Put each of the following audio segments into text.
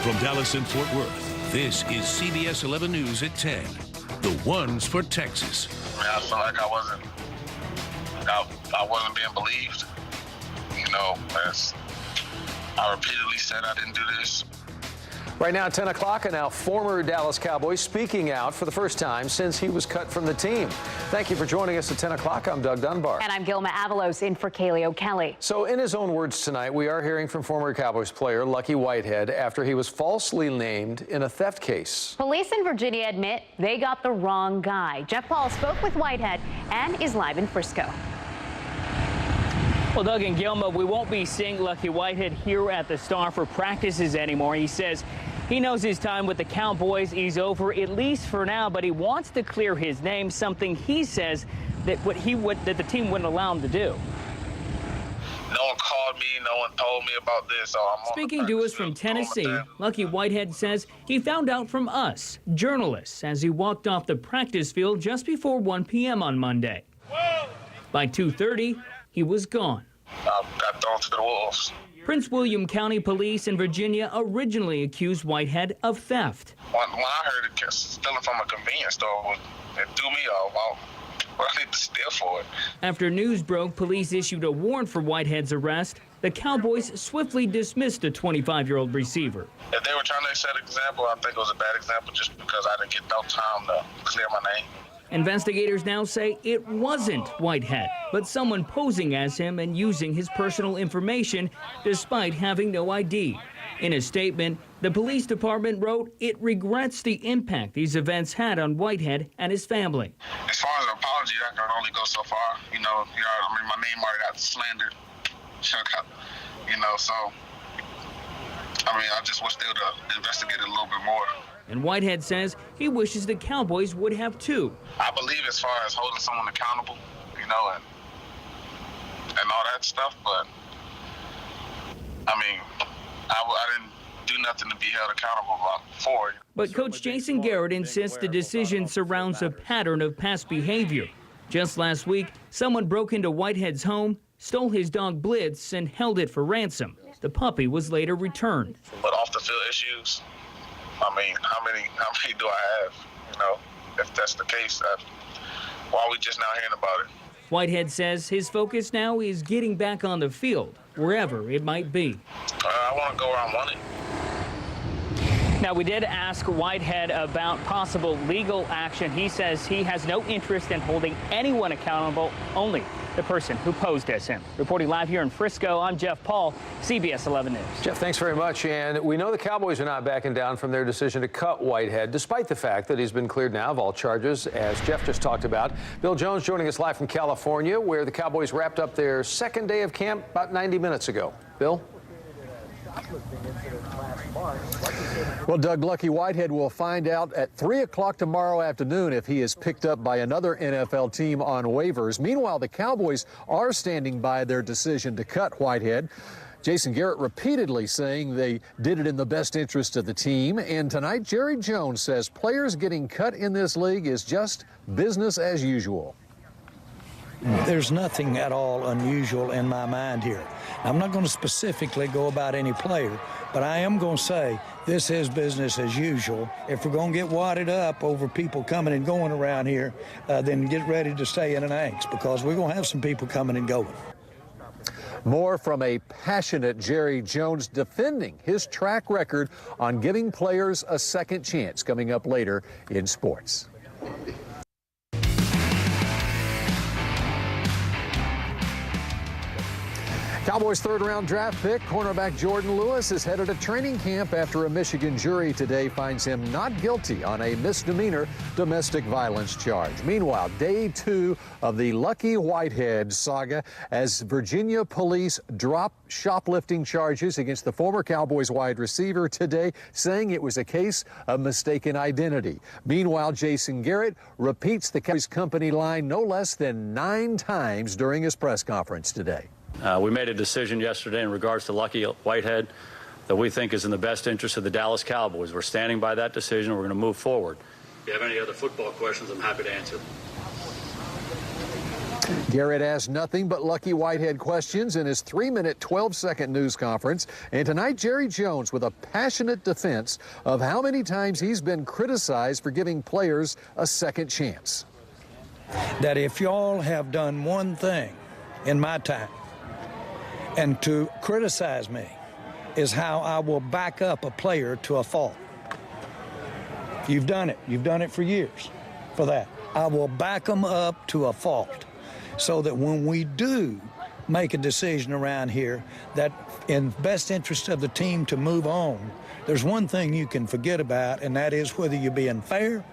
From Dallas and Fort Worth, this is CBS 11 News at 10. The ones for Texas. I felt like I wasn't being believed. You know, as I repeatedly said I didn't do this. Right now, 10 o'clock, and now former Dallas Cowboy speaking out for the first time since he was cut from the team. Thank you for joining us at 10 o'clock. I'm Doug Dunbar. And I'm Gilma Avalos in for Kaleo Kelly. So in his own words tonight, we are hearing from former Cowboys player Lucky Whitehead after he was falsely named in a theft case. Police in Virginia admit they got the wrong guy. Jeff Paul spoke with Whitehead and is live in Frisco. Well, Doug and Gilma, we won't be seeing Lucky Whitehead here at the Star for practices anymore. He says he knows his time with the Cowboys is over, at least for now, but he wants to clear his name, something he says that the team wouldn't allow him to do. No one called me, no one told me about this. So Speaking to us from Tennessee, Lucky Whitehead says he found out from us, journalists, as he walked off the practice field just before 1 p.m. on Monday. Whoa. By 2:30, he was gone. I got thrown to the wolves. Prince William County Police in Virginia originally accused Whitehead of theft. When I heard it stealing from a convenience store, it threw me off. I need to steal for it. After news broke, police issued a warrant for Whitehead's arrest. The Cowboys swiftly dismissed the 25-year-old receiver. If they were trying to set an example, I think it was a bad example just because I didn't get no time to clear my name. Investigators now say it wasn't Whitehead, but someone posing as him and using his personal information despite having no ID. In a statement, the police department wrote it regrets the impact these events had on Whitehead and his family. As far as an apology, that can only go so far. You know, I mean, my name already got slandered. You know, so, I mean, I just wish they would investigate it a little bit more. And Whitehead says he wishes the Cowboys would have too. I believe as far as holding someone accountable, you know, and all that stuff, but I mean, I didn't do nothing to be held accountable for. But Coach Jason Garrett insists the decision surrounds a pattern of past behavior. Just last week, someone broke into Whitehead's home, stole his dog Blitz, and held it for ransom. The puppy was later returned. But off the field issues, I mean, how many do I have? You know, if that's the case, why are we just now hearing about it? Whitehead says his focus now is getting back on the field, wherever it might be. I want to go where I want it. Now, we did ask Whitehead about possible legal action. He says he has no interest in holding anyone accountable, only the person who posed as him. Reporting live here in Frisco, I'm Jeff Paul, CBS 11 News. Jeff, thanks very much. And we know the Cowboys are not backing down from their decision to cut Whitehead, despite the fact that he's been cleared now of all charges, as Jeff just talked about. Bill Jones joining us live from California, where the Cowboys wrapped up their second day of camp about 90 minutes ago. Bill? Well, Doug, Lucky Whitehead will find out at 3 o'clock tomorrow afternoon if he is picked up by another NFL team on waivers. Meanwhile, the Cowboys are standing by their decision to cut Whitehead. Jason Garrett repeatedly saying they did it in the best interest of the team. And tonight, Jerry Jones says players getting cut in this league is just business as usual. There's nothing at all unusual in my mind here. I'm not going to specifically go about any player, but I am going to say this is business as usual. If we're going to get wadded up over people coming and going around here, then get ready to stay in an angst, because we're going to have some people coming and going. More from a passionate Jerry Jones defending his track record on giving players a second chance coming up later in sports. Cowboys' third-round draft pick, cornerback Jordan Lewis, is headed to training camp after a Michigan jury today finds him not guilty on a misdemeanor domestic violence charge. Meanwhile, day 2 of the Lucky Whitehead saga as Virginia police drop shoplifting charges against the former Cowboys wide receiver today, saying it was a case of mistaken identity. Meanwhile, Jason Garrett repeats the Cowboys company line no less than 9 times during his press conference today. We made a decision yesterday in regards to Lucky Whitehead that we think is in the best interest of the Dallas Cowboys. We're standing by that decision. We're going to move forward. If you have any other football questions, I'm happy to answer them. Garrett asked nothing but Lucky Whitehead questions in his 3-minute, 12-second news conference. And tonight, Jerry Jones with a passionate defense of how many times he's been criticized for giving players a second chance. That if y'all have done one thing in my time, and to criticize me is how I will back up a player to a fault. You've done it. You've done it for years for that. I will back them up to a fault so that when we do make a decision around here that in best interest of the team to move on, there's one thing you can forget about, and that is whether you're being fair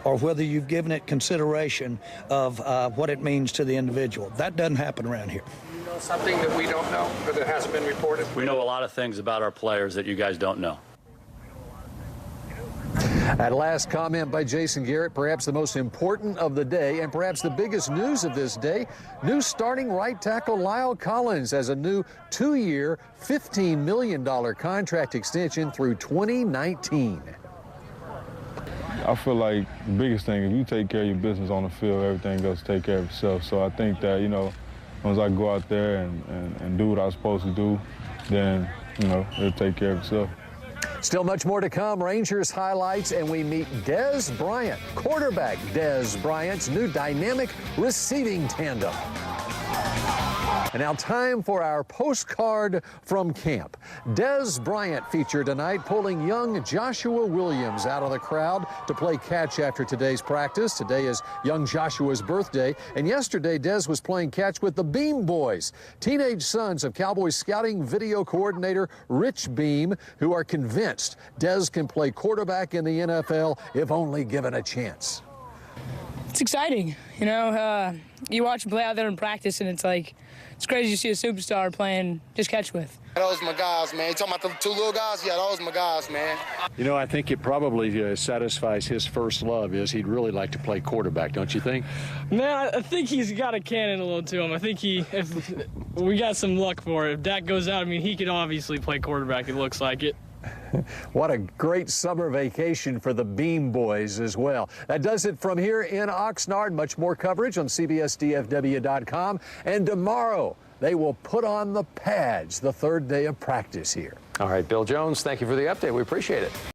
or whether you've given it consideration of what it means to the individual. That doesn't happen around here. You know something that we don't know or that hasn't been reported? We know a lot of things about our players that you guys don't know. That last comment by Jason Garrett, perhaps the most important of the day and perhaps the biggest news of this day. New starting right tackle Lyle Collins has a new 2-year, $15 million contract extension through 2019. I feel like the biggest thing, if you take care of your business on the field, everything else take care of itself. So I think that, you know, once I go out there and do what I'm supposed to do, then, you know, it'll take care of itself. Still much more to come. Rangers highlights, and we meet Dez Bryant, quarterback Dez Bryant's new dynamic receiving tandem. And now time for our postcard from camp. Dez Bryant featured tonight, pulling young Joshua Williams out of the crowd to play catch after today's practice. Today is young Joshua's birthday, and yesterday Dez was playing catch with the Beam Boys, teenage sons of Cowboys scouting video coordinator Rich Beam, who are convinced Dez can play quarterback in the NFL if only given a chance. It's exciting, you know. You watch him play out there in practice, and it's like, it's crazy to see a superstar playing just catch with. Those my guys, man. You talking about the two little guys? Yeah, those my guys, man. You know, I think it probably satisfies his first love is he'd really like to play quarterback, don't you think? Man, I think he's got a cannon a little to him. I think if we got some luck for it. If Dak goes out, I mean, he could obviously play quarterback, it looks like it. What a great summer vacation for the Beam Boys as well. That does it from here in Oxnard. Much more coverage on CBSDFW.com. And tomorrow, they will put on the pads the third day of practice here. All right, Bill Jones, thank you for the update. We appreciate it.